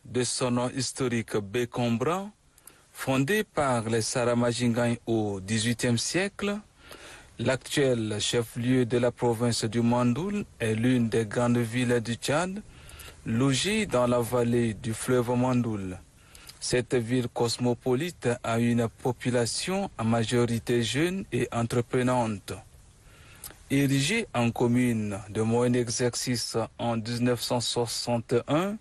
de son nom historique Bekombra, fondé par les Saramajingan au XVIIIe siècle, l'actuel chef-lieu de la province du Mandoul est l'une des grandes villes du Tchad, logée dans la vallée du fleuve Mandoul. Cette ville cosmopolite a une population en majorité jeune et entreprenante. Érigée en commune de moyen exercice en 1961,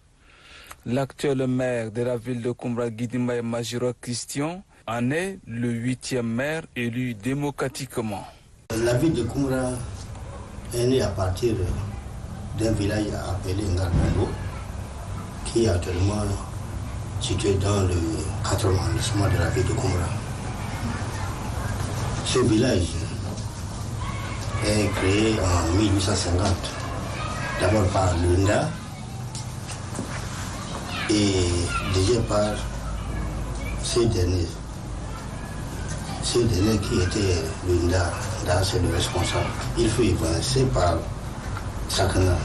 l'actuel maire de la ville de Koumra, Guidimbaye Majiro Christian, en est le 8e maire élu démocratiquement. La ville de Koumra est née à partir d'un village appelé Ngarbondo, qui est actuellement situé dans le 4e arrondissement de la ville de Koumra. Ce village est créé en 1850, d'abord par l'UNDA et dirigé par ces derniers qui étaient l'UNDA, dans c'est le responsable. Il fut évincé par Sakana,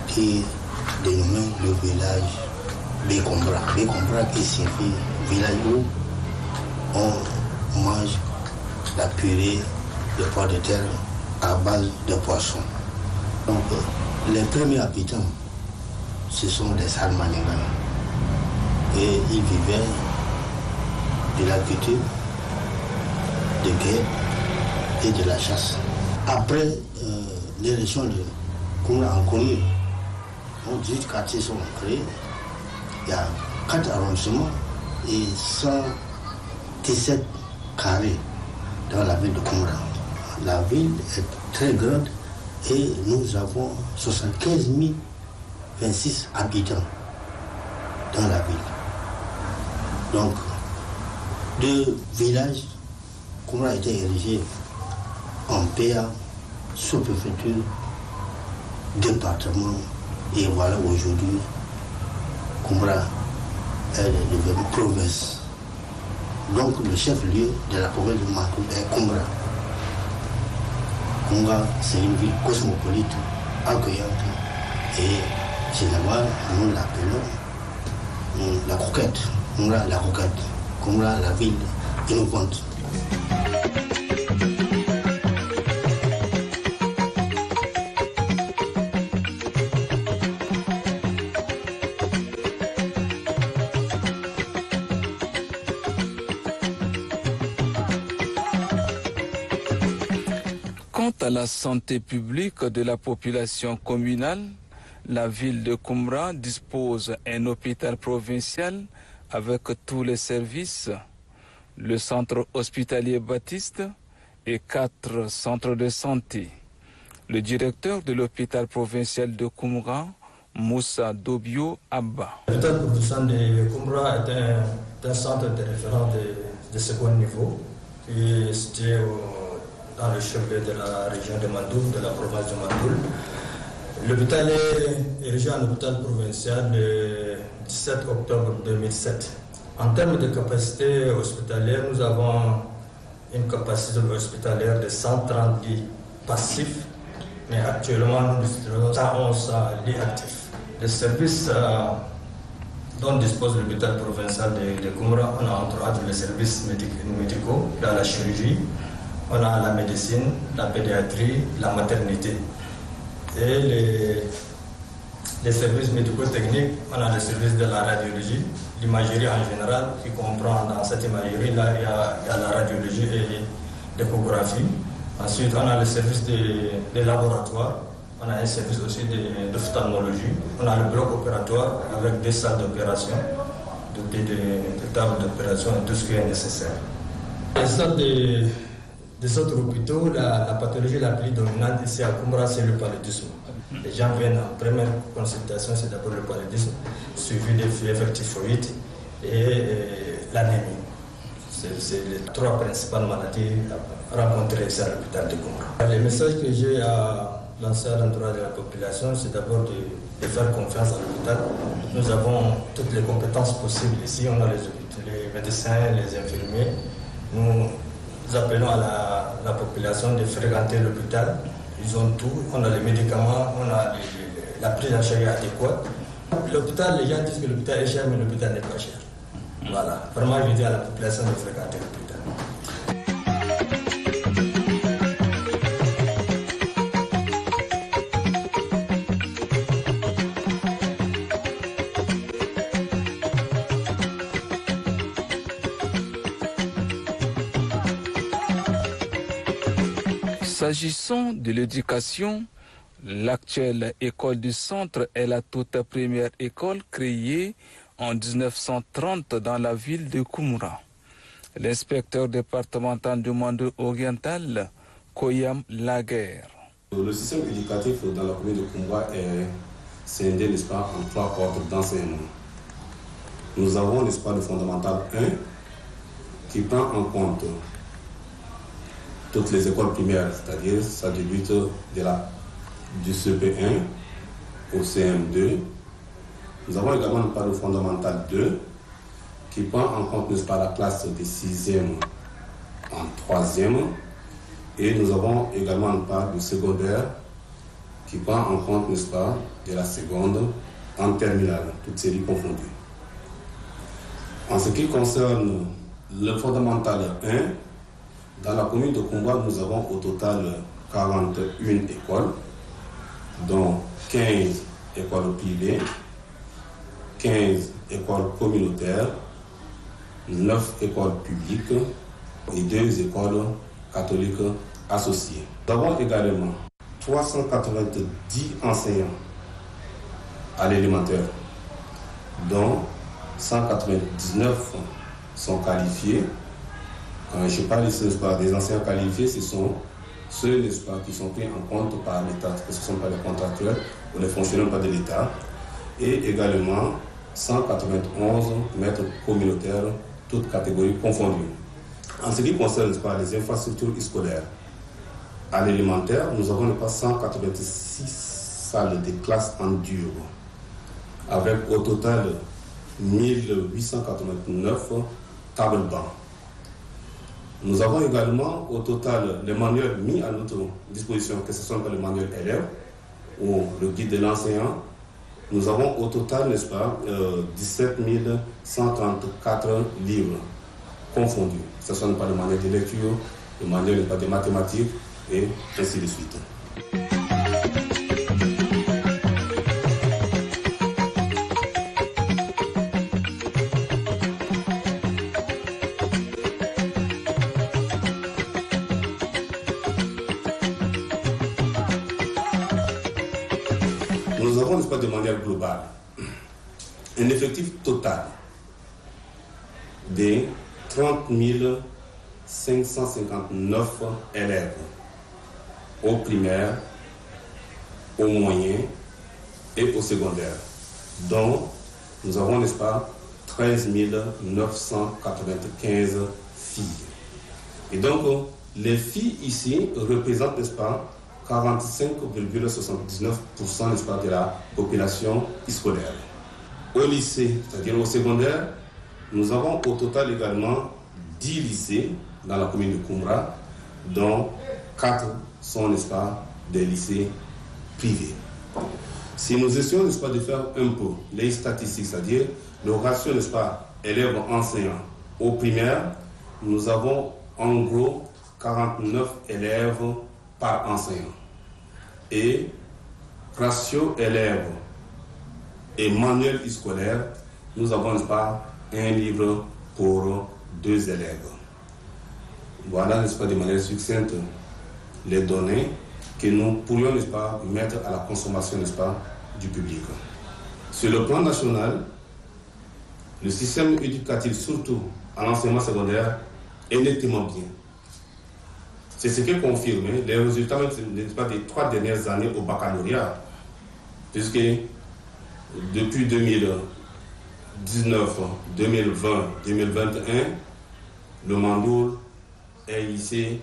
qui dénommait le village Bekombra. Bekombra qui signifie village où on mange la purée de pommes de terre à base de poissons. Donc les premiers habitants, ce sont les Salmaningans. Et ils vivaient de l'agriculture, de guerre et de la chasse. Après l'élection de Koumra en commune, 18 quartiers sont créés. Il y a 4 arrondissements et 117 carrés dans la ville de Koumra. La ville est très grande et nous avons 75 026 habitants dans la ville. Donc, 2 villages, Koumra a été érigé en PA, sous-préfecture, département, et voilà aujourd'hui, Koumra est devenue province. Donc le chef-lieu de la province de Mandoul est Koumra. Koumra, c'est une ville cosmopolite, accueillante, et généralement nous l'appelons la croquette. Koumra la croquette. Koumra la ville innovante. Quant à la santé publique de la population communale, la ville de Koumra dispose d'un hôpital provincial avec tous les services, le centre hospitalier Baptiste et 4 centres de santé. Le directeur de l'hôpital provincial de Koumra, Moussa Dobio Abba. L'hôpital provincial de Koumra est un centre de référence de second niveau qui est situé dans le chef-lieu de la région de Mandoul, de la province de Mandoul. L'hôpital est érigé en hôpital provincial le 17 octobre 2007. En termes de capacité hospitalière, nous avons une capacité hospitalière de 130 lits passifs, mais actuellement nous disposons de 111 lits actifs. Les services dont dispose l'hôpital provincial de Koumra, on a entre autres les services médicaux, dans la chirurgie, on a la médecine, la pédiatrie, la maternité. Et les services médico-techniques, on a le service de la radiologie, l'imagerie en général, qui comprend dans cette imagerie, là, il y a la radiologie et l'échographie. Ensuite, on a le service des laboratoires, on a un service aussi d'ophtalmologie, on a le bloc opératoire avec 2 salles d'opération, des tables d'opération et tout ce qui est nécessaire. Les salles des autres hôpitaux, la pathologie la plus dominante ici à Koumra, c'est le paludisme. Les gens viennent en première consultation, c'est d'abord le paludisme, suivi des fièvres typhoïdes et l'anémie. C'est les 3 principales maladies rencontrées ici à l'hôpital de Koumra. Le message que j'ai à lancer à l'endroit de la population, c'est d'abord de faire confiance à l'hôpital. Nous avons toutes les compétences possibles ici. On a les médecins, les infirmiers. Nous appelons à la population de fréquenter l'hôpital. Ils ont tout. On a les médicaments, on a la prise en charge adéquate. L'hôpital, les gens disent que l'hôpital est cher, mais l'hôpital n'est pas cher. Voilà, vraiment, je dis à la population de fréquenter l'hôpital. S'agissant de l'éducation, l'actuelle école du centre est la toute première école créée en 1930 dans la ville de Koumra. L'inspecteur départemental du Mandou oriental, Koyam Laguerre. Le système éducatif dans la commune de Koumra est scindé, n'est-ce pas, en 3 ordres d'enseignement. Nous avons, n'est-ce pas, le fondamental 1 qui prend en compte toutes les écoles primaires, c'est-à-dire ça débute du CP1 au CM2. Nous avons également le fondamental 2 qui prend en compte, n'est-ce pas, la classe des 6e en 3e. Et nous avons également le secondaire qui prend en compte, n'est-ce pas, de la seconde en terminale, toutes séries confondues. En ce qui concerne le fondamental 1, dans la commune de Koumra, nous avons au total 41 écoles, dont 15 écoles privées, 15 écoles communautaires, 9 écoles publiques et 2 écoles catholiques associées. Nous avons également 390 enseignants à l'élémentaire, dont 199 sont qualifiés. Quand je parle ici, n'est-ce pas, des enseignants qualifiés, ce sont ceux, n'est-ce pas, qui sont pris en compte par l'État, que ce ne sont pas les contractuels ou les fonctionnaires de l'État, et également 191 maîtres communautaires, toutes catégories confondues. En ce qui concerne, n'est-ce pas, les infrastructures scolaires, à l'élémentaire, nous avons, n'est-ce pas, 186 salles de classe en dur, avec au total 1889 tables bancs. Nous avons également au total les manuels mis à notre disposition, que ce soit le manuel élève ou le guide de l'enseignant. Nous avons au total, n'est-ce pas, 17 134 livres confondus. Que ce soit pas le manuel de lecture, le manuel de mathématiques et ainsi de suite. Nous avons, n'est-ce pas, de manière globale, un effectif total de 30 559 élèves au primaire, au moyen et au secondaire, dont nous avons, n'est-ce pas, 13 995 filles. Et donc, les filles ici représentent, n'est-ce pas, 45,79%, n'est-ce pas, de la population scolaire. Au lycée, c'est-à-dire au secondaire, nous avons au total également 10 lycées dans la commune de Koumra, dont 4 sont, n'est-ce pas, des lycées privés. Si nous essayons, n'est-ce pas, de faire un peu les statistiques, c'est-à-dire le ratio, n'est-ce pas, élèves-enseignants au primaire, nous avons en gros 49 élèves par enseignant. Et ratio élèves et manuel scolaire, nous avons, n'est-ce pas, un livre pour 2 élèves. Voilà, n'est-ce pas, de manière succincte, les données que nous pourrions, n'est-ce pas, mettre à la consommation, n'est-ce pas, du public. Sur le plan national, le système éducatif, surtout à l'enseignement secondaire, est nettement bien. C'est ce qui confirme les résultats, n'est-ce pas, des 3 dernières années au baccalauréat, puisque depuis 2019, 2020, 2021, le Mandoul est ici,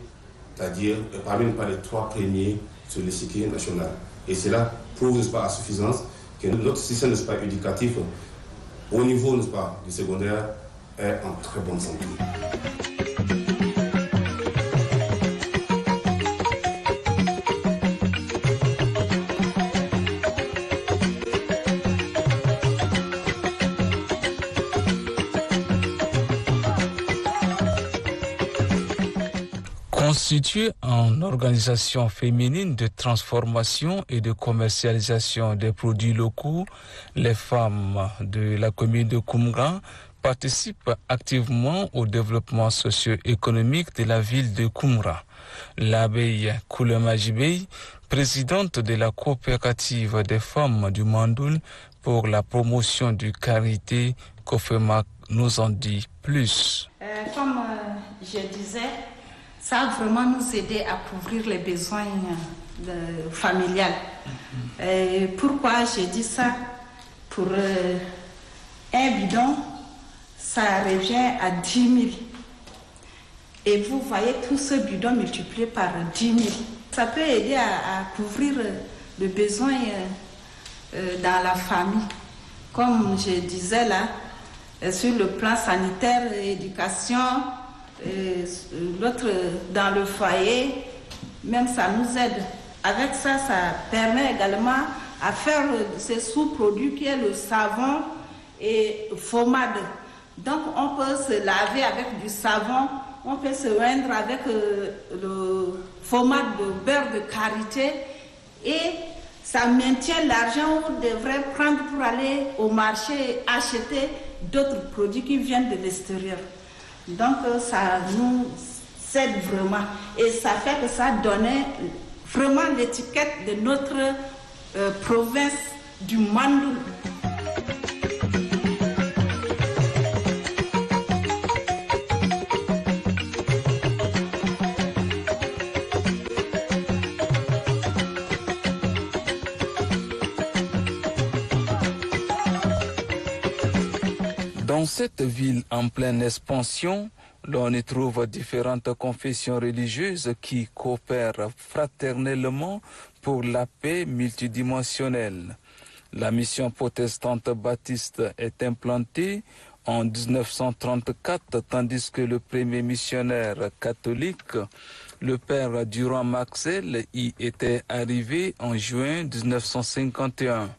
c'est-à-dire parmi les 3 premiers sur l'échiquier national. Et cela prouve, n'est-ce pas, à suffisance que notre système, n'est-ce pas, éducatif au niveau, n'est-ce pas, du secondaire est en très bonne santé. Constituée en organisation féminine de transformation et de commercialisation des produits locaux, les femmes de la commune de Koumra participent activement au développement socio-économique de la ville de Koumra. L'abeille Koulemajibey, présidente de la coopérative des femmes du Mandoul pour la promotion du carité, Kofemak nous en dit plus. Comme je disais, ça a vraiment nous aidé à couvrir les besoins familiales. Pourquoi je dis ça? Pour un bidon, ça revient à 10 000. Et vous voyez tout ce bidon multiplié par 10 000. Ça peut aider à couvrir le besoin dans la famille. Comme je disais là, sur le plan sanitaire, éducation, l'autre dans le foyer, même ça nous aide. Avec ça, ça permet également à faire ces sous-produits qui est le savon et pommade. Donc on peut se laver avec du savon, on peut se rendre avec le pommade de beurre de karité et ça maintient l'argent qu'on devrait prendre pour aller au marché et acheter d'autres produits qui viennent de l'extérieur. Donc ça nous aide vraiment et ça fait que ça donnait vraiment l'étiquette de notre province du Mandoul. Dans cette ville en pleine expansion, l'on y trouve différentes confessions religieuses qui coopèrent fraternellement pour la paix multidimensionnelle. La mission protestante baptiste est implantée en 1934, tandis que le premier missionnaire catholique, le père Durand Maxel, y était arrivé en juin 1951.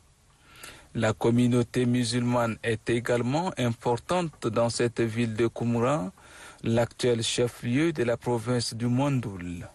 La communauté musulmane est également importante dans cette ville de Koumra, l'actuel chef-lieu de la province du Mandoul.